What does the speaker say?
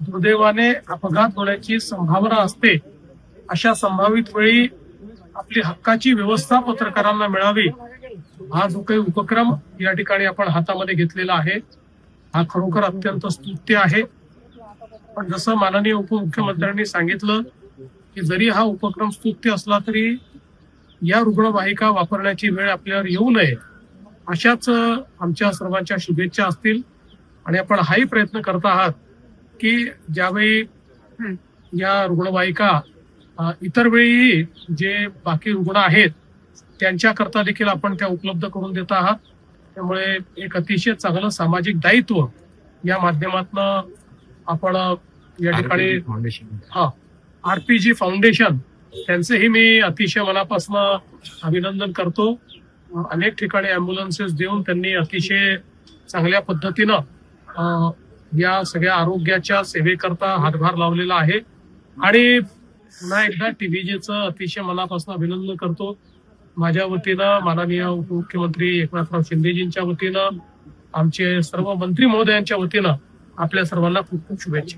दुर्दैवाने अपघात होण्याची संभावना असते, अशा संभावित वेळी आपली हक्काची व्यवस्था पत्रकारांना मिळावी, हा जो काही उपक्रम या ठिकाणी आपण हातामध्ये घेतलेला आहे, हा खरोखर अत्यंत स्तुत्य आहे. पण जसं माननीय उपमुख्यमंत्र्यांनी सांगितलं की जरी हा उपक्रम स्तुत्य असला तरी या रुग्णवाहिका वापरण्याची वेळ आपल्यावर येऊ नये, अशाच आमच्या सर्वांच्या शुभेच्छा असतील. आणि आपण हाही प्रयत्न करत आहात की ज्यावेळी या रुग्णवाहिका इतर वेळी जे बाकी रुग्ण आहेत त्यांच्याकरता देखील आपण त्या उपलब्ध करून देत आहात. त्यामुळे एक अतिशय चांगलं सामाजिक दायित्व या माध्यमातून आपण या ठिकाणी आरपीजी फाउंडेशन त्यांचेही मी अतिशय मनापासून अभिनंदन करतो. अनेक ठिकाणी अँब्युलन्सेस देऊन त्यांनी अतिशय चांगल्या पद्धतीनं या सगळ्या आरोग्याच्या सेवेकरता हातभार लावलेला आहे. आणि पुन्हा एकदा टीव्हीजेचं अतिशय मनापासून अभिनंदन करतो. माझ्या वतीनं, माननीय उपमुख्यमंत्री एकनाथराव शिंदेजींच्या वतीनं, आमचे सर्व मंत्री महोदयांच्या वतीनं आपल्या सर्वांना खूप खूप शुभेच्छा.